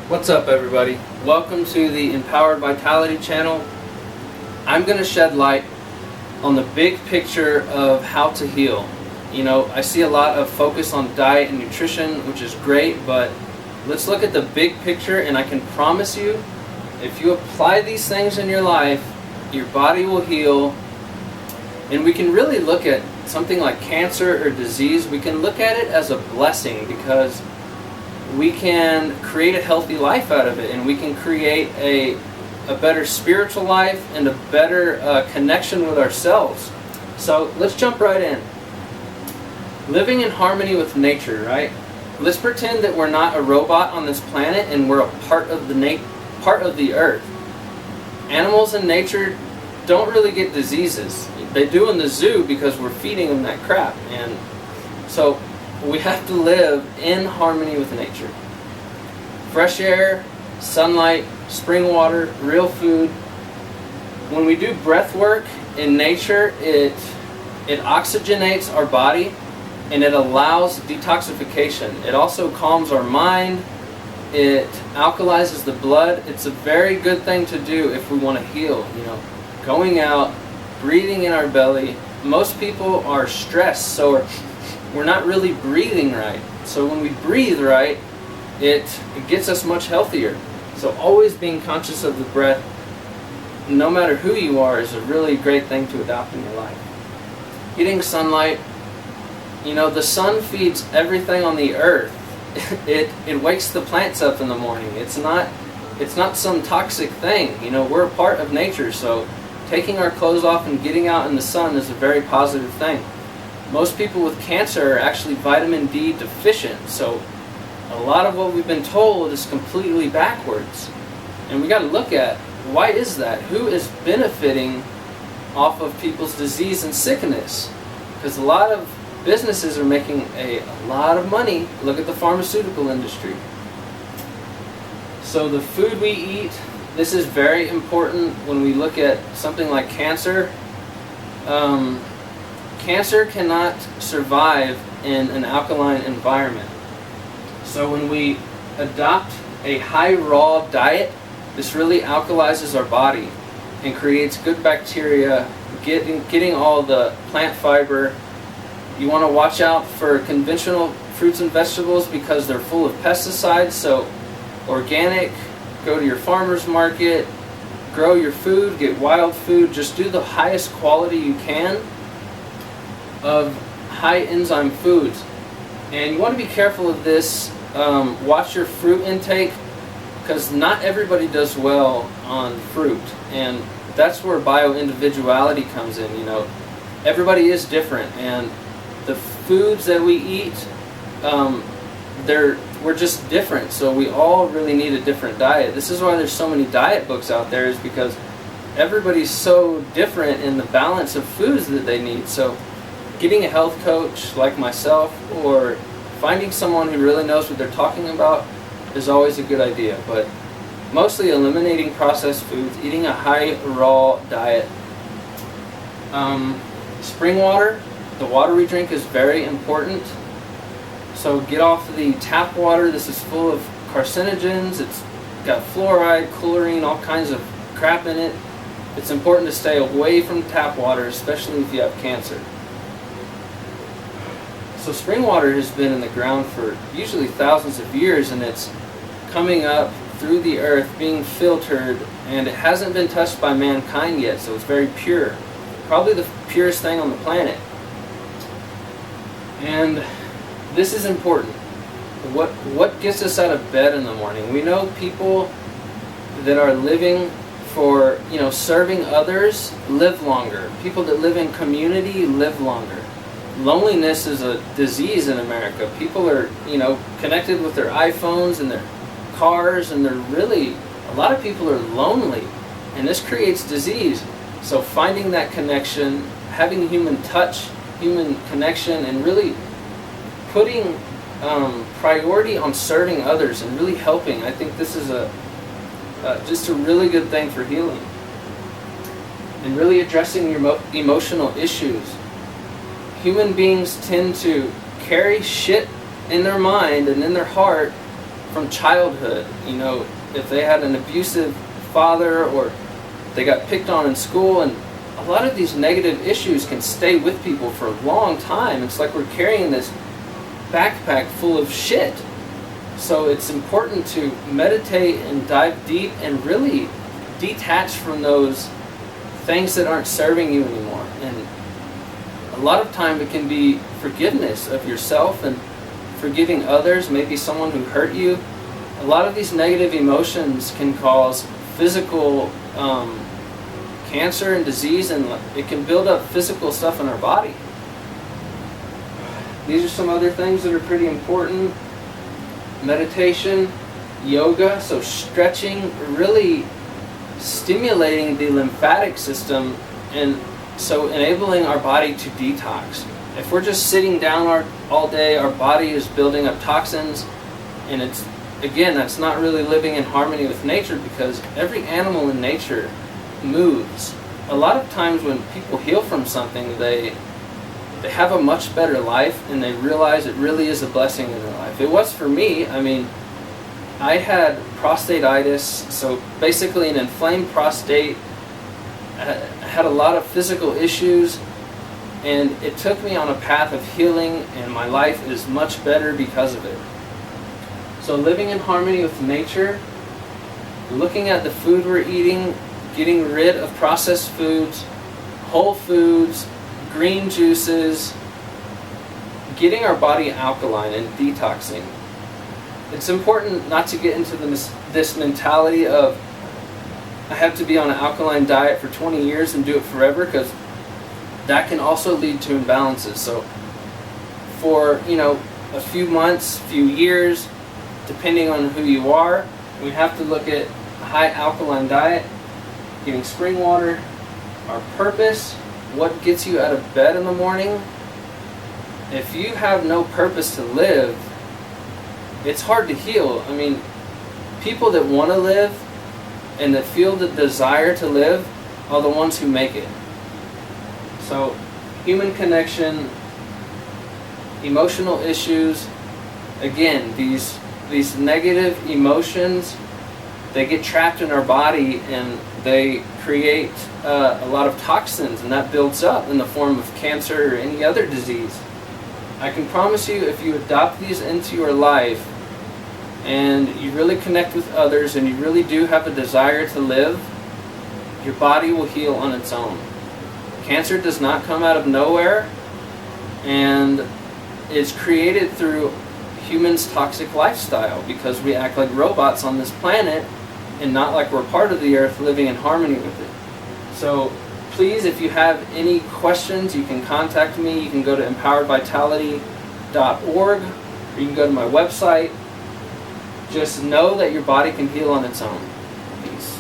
What's up, everybody? Welcome to the Empowered Vitality channel. I'm going to shed light on the big picture of how to heal. You know, I see a lot of focus on diet and nutrition, which is great, but let's look at the big picture, and I can promise you, if you apply these things in your life, your body will heal. And we can really look at something like cancer or disease, we can look at it as a blessing, because we can create a healthy life out of it, and we can create a better spiritual life and a better connection with ourselves. So let's jump right in. Living in harmony with nature, right? Let's pretend that we're not a robot on this planet and we're a part of the earth. Animals in nature don't really get diseases. They do in the zoo because we're feeding them that crap. And so we have to live in harmony with nature. Fresh air, sunlight, spring water, real food. When we do breath work in nature, it oxygenates our body and it allows detoxification. It also calms our mind. It alkalizes the blood. It's a very good thing to do if we want to heal. You know, going out, breathing in our belly. Most people are stressed, so we're not really breathing right. So when we breathe right, it gets us much healthier. So always being conscious of the breath, no matter who you are, is a really great thing to adopt in your life. Getting sunlight. You know, the sun feeds everything on the earth. It wakes the plants up in the morning. It's not some toxic thing. You know, we're a part of nature, so taking our clothes off and getting out in the sun is a very positive thing. Most people with cancer are actually vitamin D deficient, so a lot of what we've been told is completely backwards. And we got to look at, why is that? Who is benefiting off of people's disease and sickness? Because a lot of businesses are making a lot of money. Look at the pharmaceutical industry. So the food we eat, this is very important when we look at something like cancer. Cancer cannot survive in an alkaline environment. So when we adopt a high raw diet, this really alkalizes our body and creates good bacteria, getting all the plant fiber. You want to watch out for conventional fruits and vegetables because they're full of pesticides. So organic, go to your farmer's market, grow your food, get wild food, just do the highest quality you can of high enzyme foods. And you want to be careful of this. Watch your fruit intake, because not everybody does well on fruit, and that's where bio-individuality comes in. You know, everybody is different, and the foods that we eat, we're just different, so we all really need a different diet. This is why there's so many diet books out there, is because everybody's so different in the balance of foods that they need. So getting a health coach like myself, or finding someone who really knows what they're talking about, is always a good idea. But mostly eliminating processed foods, eating a high raw diet. Spring water, the water we drink is very important. So get off the tap water. This is full of carcinogens. It's got fluoride, chlorine, all kinds of crap in it. It's important to stay away from tap water, especially if you have cancer. So spring water has been in the ground for usually thousands of years, and it's coming up through the earth, being filtered, and it hasn't been touched by mankind yet, so it's very pure. Probably the purest thing on the planet. And this is important. What gets us out of bed in the morning? We know people that are living for, you know, serving others live longer. People that live in community live longer. Loneliness is a disease in America. People are, you know, connected with their iPhones and their cars, and a lot of people are lonely, and this creates disease. So finding that connection, having human touch, human connection, and really putting priority on serving others and really helping, I think this is just a really good thing for healing. And really addressing your emotional issues. Human beings tend to carry shit in their mind and in their heart from childhood. You know, if they had an abusive father or they got picked on in school, and a lot of these negative issues can stay with people for a long time. It's like we're carrying this backpack full of shit. So it's important to meditate and dive deep and really detach from those things that aren't serving you anymore. And a lot of time it can be forgiveness of yourself and forgiving others, maybe someone who hurt you. A lot of these negative emotions can cause physical cancer and disease, and it can build up physical stuff in our body. These are some other things that are pretty important. Meditation, yoga, so stretching, really stimulating the lymphatic system, and so enabling our body to detox. If we're just sitting down all day, our body is building up toxins, and that's not really living in harmony with nature, because every animal in nature moves. A lot of times when people heal from something, they have a much better life, and they realize it really is a blessing in their life. It was for me. I mean, I had prostatitis, so basically an inflamed prostate. I had a lot of physical issues, and it took me on a path of healing, and my life is much better because of it. So living in harmony with nature, looking at the food we're eating, getting rid of processed foods, whole foods, green juices, getting our body alkaline and detoxing. It's important not to get into this mentality of I have to be on an alkaline diet for 20 years and do it forever, because that can also lead to imbalances. So for a few months, few years, depending on who you are, we have to look at a high alkaline diet, getting spring water, our purpose, what gets you out of bed in the morning. If you have no purpose to live, it's hard to heal. I mean, people that want to live and that feel the desire to live are the ones who make it. So, human connection, emotional issues, again, these negative emotions, they get trapped in our body and they create a lot of toxins, and that builds up in the form of cancer or any other disease. I can promise you, if you adopt these into your life and you really connect with others and you really do have a desire to live, your body will heal on its own. Cancer does not come out of nowhere, and it's created through humans' toxic lifestyle, because we act like robots on this planet and not like we're part of the earth living in harmony with it. So please, if you have any questions, you can contact me. You can go to empoweredvitality.org, or you can go to my website. Just know that your body can heal on its own. Peace.